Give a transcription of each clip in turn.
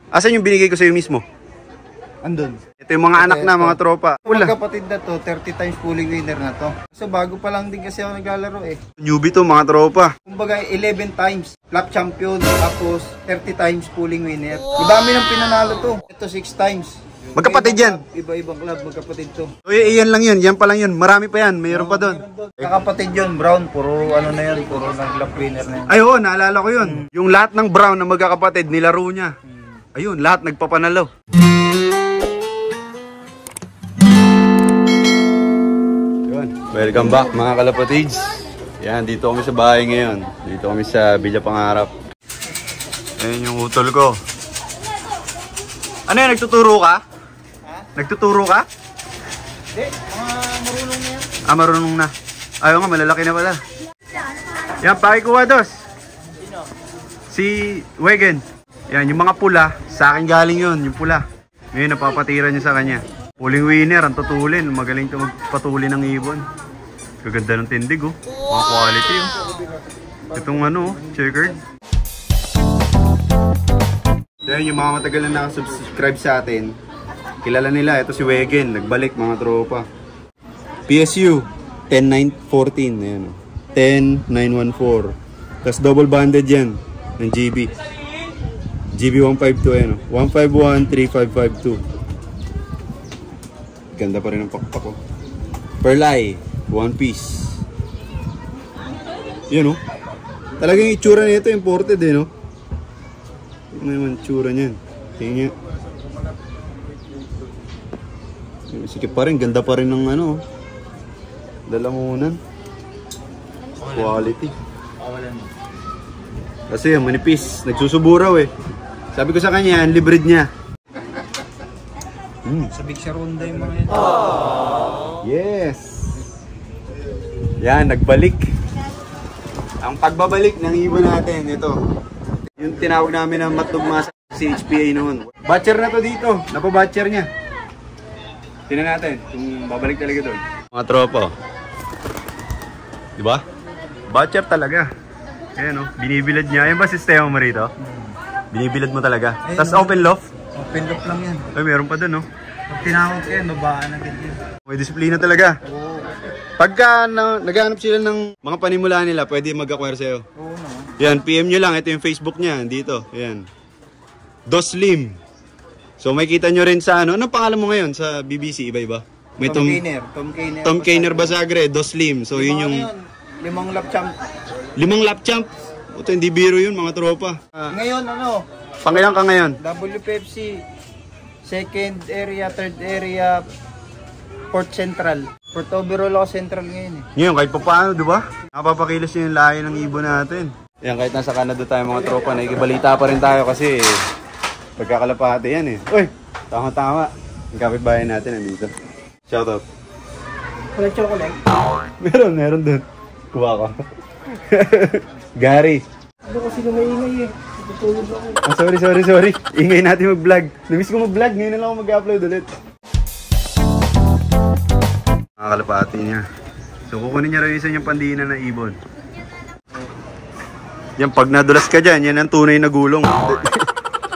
Asan yung binigay ko sa'yo mismo? Andun. Ito yung mga anak na, mga tropa. Mga kapatid na to, 30 times pulling winner na to. So bago pa lang din kasi ako naglalaro eh. Newbie to, mga tropa. Kumbaga 11 times lap champion, tapos 30 times pulling winner. Madami nang pinanalo to. Ito 6 times. Magkapatid yan. Iba-ibang club, magkapatid to. So yan lang yun, yan pa lang yun. Marami pa yan, mayroon pa doon. Kakapatid yun, Brown, puro ano na yun, puro nag-lap winner na yun. Ay oo, naalala ko yun. Yung lahat ng Brown na magkakapatid, nilaro niya. Ayun, lahat nagpapanalo. Yun, welcome back mga kalapatids. Yan, dito kami sa bahay ngayon. Dito kami sa Villa Pangarap. Ayan yung utol ko. Ano yan, nagtuturo ka? Ha? Nagtuturo ka? Hindi, marunong na yan. Ah, marunong na. Ayaw nga, malalaki na pala. Yan, pakikuha dos. Sino? Si Wegen. Yan, yung mga pula, sa akin galing yun, yung pula. Ngayon, napapatira niya sa kanya. Pulling winner, ang tutulin. Magaling ito magpatuli ng ibon. Kaganda ng tindig, oh. Mga quality, oh. Itong ano, checkered. Yan, yung mga matagal na nakasubscribe sa atin. Kilala nila, ito si Wegen. Nagbalik, mga tropa. PSU, 10914. Ayan, oh. 10914. Tapos double banded yan ng GB. GB152, ayan, oh. 1513552. Ganda pa rin ang pakpak, oh. Pearl Eye, one piece. Yan, oh. Talagang itsura nito imported, eh, no? Ano naman itsura niyan? Tingnan. Sikip pa rin, ganda pa rin ng ano, dalamunan. Quality. Kasi yung manipis, nagsusuburaw eh. Sabi ko sa kanya, ang librid niya. Sa Big Sharonda yung mga yun. Yes! Yan, nagbalik. Ang pagbabalik ng ibon natin, ito. Yung tinawag namin na matugma sa CHPA noon. Batcher na to dito. Napabatcher niya. Tingnan natin kung babalik talaga doon. Mga tropa. Diba? Batcher talaga. Ayan, oh. Binibilad niya. Yan ba sistema mo rito? Binibilad mo talaga. Tapos open loft? Open loop lang yan. Ay, meron pa doon, no? Pag tinawag kayo, babaan agad yun. May disiplina talaga. Oo. Pagka naghahanap sila ng mga panimula nila, pwede mag-acquire sa'yo. Oo naman. Yan, PM nyo lang. Ito yung Facebook niya. Dito. Yan. Doslim. So, may kita nyo rin sa ano. Anong pangalan mo ngayon sa BBC? Iba-iba? May Tom Kainer. Tom Kainer Basagre. Doslim. So, yun yung... 5 lap champ. 5 lap champ. Ito, hindi biro yun, mga tropa. Ngayon, ano? Pangilang ka ngayon? WPFC. Second area, third area, Port Central. Port overall ako Central ngayon eh. Ngayon, kahit pa paano, di ba? Napapakilos yung lahi ng ibon natin. Yan, kahit nasa Canada tayo mga tropa, nakikibalita pa rin tayo kasi pagkakalapate yan eh. Uy! Tama-tama. Yung kapitbahay natin nandito. Shoutout. Walang chocolate? Meron dun. Kuha ko. Gary. Ano kasi na maingay eh. Tutulog ako. Ah, sorry. Ingay natin mag-vlog. Namiss ko mag-vlog. Ngayon na lang ako mag-upload ulit. Nakakalapati niya. So, kukunin niya rin isa niyang pandina na ibon. Yan, pag nadulas ka dyan, yan ang tunay na gulong.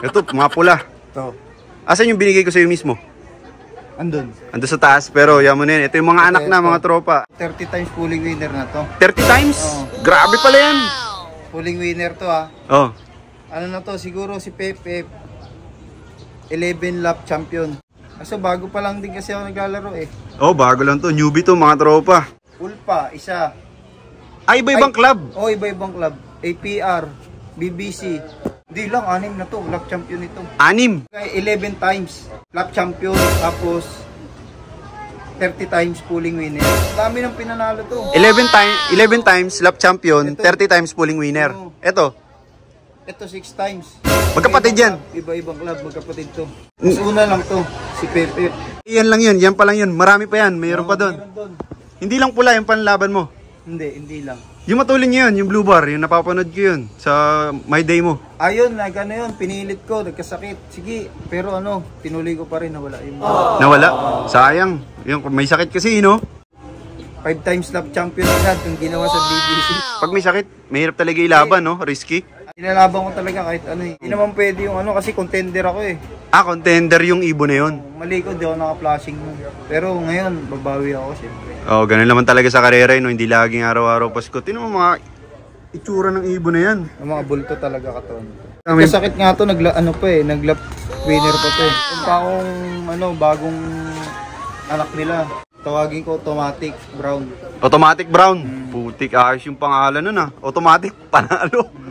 Ito, mga pula. Ito. Asan yung binigay ko sa'yo mismo? Andun. Ando sa taas, pero yan mo na yan. Ito yung mga anak na, mga tropa. 30 times pulling winner na to. 30 times? Oo. Grabe pala yan. Pulling winner to ha. Oh. Ano na to, siguro si Pepe 11 lap champion. Kaso bago pa lang din kasi ako naglalaro eh. Oh, bago lang to. Newbie to, mga tropa. Ulpa, isa. Ay, iba-ibang club. Oh, iba-ibang club. APR, BBC. Hindi lang, 6 na to. Lap champion ito. 6. 11 times lap champion. Tapos 30 times pulling winner. Dami ng pinanalo to. 11 times lap champion, 30 times pulling winner. Ito. Ito 6 times. Magkapatid yan. Iba-ibang club, magkapatid to. Mas una lang to, si Pepe. Yan lang yun, yan pa lang yun. Marami pa yan, mayroon pa doon. Meron doon. Hindi lang pula yung panlaban mo. Hindi lang. Yung matulin nyo yun, yung blue bar, yung napapanood ko yun sa My Day mo. Ayun, ano yun, pinilit ko, nagkasakit. Sige, pero ano, tinuloy ko pa rin, nawala yung... Nawala? Sayang. Yung, may sakit kasi, no? 5 times lap champion agad yung ginawa sa BBC. Pag may sakit, mahirap talaga ilaban, no? Risky. Inalaban ko talaga kahit ano eh. Hindi naman pwede yung ano kasi contender ako eh. Contender yung ibon na yun. Mali ko, di ako naka-flashing nun. Pero ngayon, babawi ako siyempre. Ganun naman talaga sa karera no? Hindi laging araw-araw Pasko. Tingnan mo mga itsura ng ibon na yan. Yung mga bulto talaga katon. Kasakit nga to, naglap winner pa to eh. Kung pa akong bagong anak nila, tawagin ko Automatic Brown. Automatic Brown? Putik, ayos yung pangalan nun Automatic, panalo.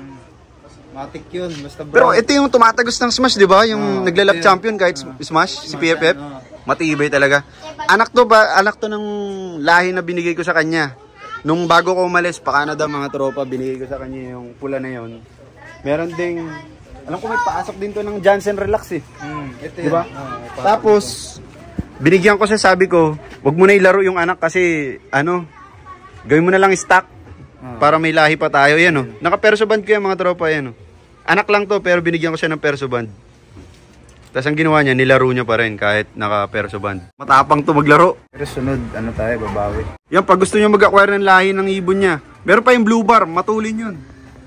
Matic yun, basta brown. Pero ito yung tumatagos ng smash, di ba? Yung naglalap champion kahit smash, si PFF. Matibay talaga. Anak to ng lahi na binigay ko sa kanya. Nung bago ko umalis pa Canada, mga tropa, binigay ko sa kanya yung pula na yon. Meron ding, alam ko may paasok din to ng Johnson Relax eh. Ito di ba? Tapos, binigyan ko siya, sabi ko, wag mo na ilaro yung anak kasi, gawin mo na lang stock. Para may lahi pa tayo, yan Naka-perso band ko yan mga tropa, yan Anak lang to, pero binigyan ko siya ng perso band. Tapos ang ginawa niya, nilaro niya pa rin kahit naka-perso band. Matapang to maglaro. Pero sunod, tayo, babawi. Yan, pag gusto niyo mag-acquire ng lahi ng ibon niya. Meron pa yung blue bar, matulin yun.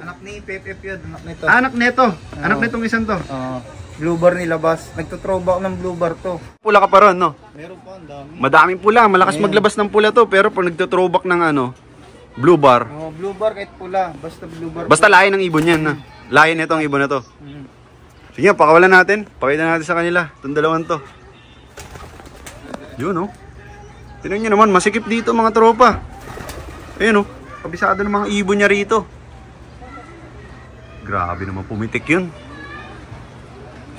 Anak ni PFF yun, anak nito. Anak neto, anak netong isang to. Blue bar nilabas, nagtutrowback ng blue bar to. Pula ka pa ron, no? Meron pa, ang dami. Madaming pula, malakas maglabas ng pula to. Pero pag nagtutrowback ng blue bar. Blue bar kahit pula, basta blue bar. Basta lahi ng ibon yan, lahi netong ibon na to. Sige, pakawalan natin. Pakita natin sa kanila. Itong dalawang to. Yun, Tignan nyo naman, masikip dito mga tropa. Ayun, kabisado ng mga ibon niya rito. Grabe naman, pumitik yun.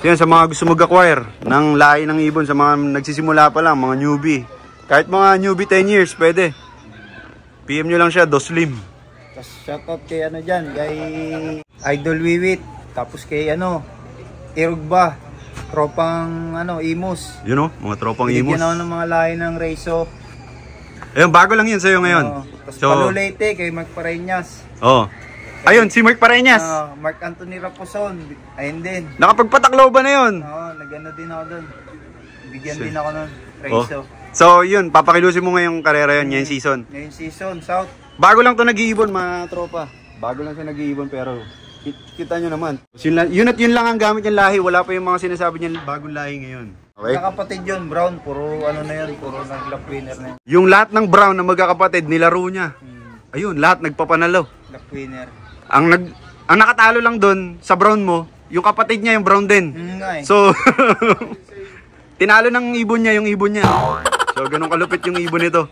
Yan, sa mga gusto mag-acquire ng lahi ng ibon, sa mga nagsisimula pa lang, mga newbie. Kahit mga newbie 10 years, pwede. PM nyo lang siya, Doslim. Tapos shoutout kay dyan, kay Idol Wiwit. Tapos kay Irugba. Tropang Imus. Yun mga tropang Imus. Binigyan ako ng mga lahi ng Reiso. Ayun, bago lang yun sa'yo ngayon. Tapos Palulete kay Mark Pareñas. Ayun, si Mark Pareñas. Mark Anthony Raposon. Ayun din. Nakapagpataklaw ba na yun? Nag-ano din ako doon. Bigyan din ako ng Reiso. So yun, papakilusin mo ngayong karera yun, ngayong season. Ngayong season, South. Bago lang to nag-iibon mga tropa. Bago lang siya nag-iibon pero kita nyo naman. Yun at yun lang ang gamit yung lahi. Wala pa yung mga sinasabi niya bagong lahi ngayon. Okay? Magkakapatid yun, Brown. Puro na yun. Puro nag-lap winner na yun. Yung lahat ng Brown na magkakapatid, nilaro niya. Ayun, lahat nagpapanalo. Lap winner. Ang nakatalo lang doon sa Brown mo, yung kapatid niya yung Brown din. So, tinalo ng ibon niya yung ibon niya. So, ganun kalupit yung ibon nito.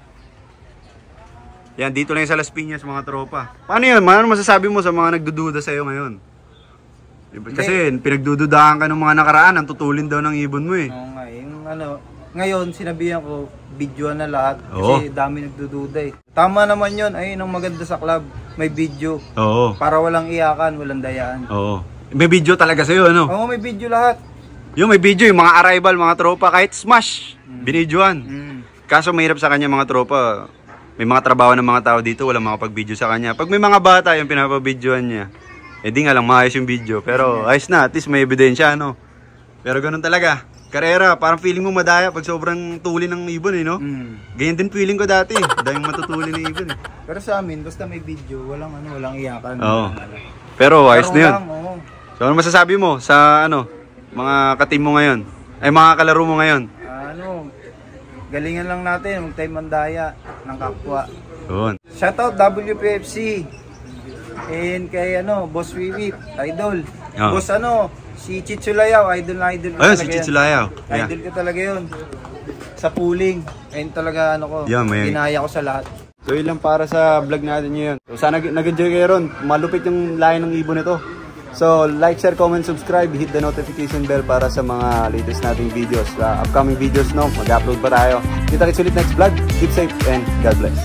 Yan, dito lang yung sa Las Piñas, mga tropa. Paano yun? Ano masasabi mo sa mga nagdududa sa'yo ngayon? Kasi pinagdududahan ka ng mga nakaraan, ang tutulin daw ng ibon mo eh. Oo nga, yung ngayon sinabihan ko, videoan na lahat. Kasi dami nagdududa eh. Tama naman yun, ayun ang maganda sa club, may video. Para walang iyakan, walang dayaan. May video talaga sa'yo, ano? Oo, may video lahat. Yung may video, yung mga arrival, mga tropa, kahit smash, binidyoan. Kaso mahirap sa kanya mga tropa, may mga trabaho ng mga tao dito, walang makapag-video sa kanya. Pag may mga bata yung pinapabidyoan niya, di nga lang maayos yung video. Pero ayos na, at least may ebidensya, no? Pero ganun talaga. Karera, parang feeling mo madaya pag sobrang tuli ng ibon, no? Ganyan din feeling ko dati, dahil matutuli ng ibon. Pero sa amin, basta may video, walang iyakan. Pero ayos na yun. So ano masasabi mo sa mga katim mo ngayon? Ay mga kalaro mo ngayon? Galingan lang natin, mag-time mandaya ng kapwa. Shoutout WPFC. And kay Boss Wiwit, idol. Boss si Chichulayaw, idol na idol ko talaga. Si Chichulayaw. Idol ko talaga yun. Sa pooling. Ayun talaga ginaya ko sa lahat. So yun lang para sa vlog natin ngayon. So sana nag-enjoy kayo ron. Malupit yung lahi ng ibon nito. So like, share, comment, subscribe, hit the notification bell para sa mga latest nating videos. Upcoming videos mag-upload pa tayo. Kita-kits ulit next vlog. Keep safe and God bless.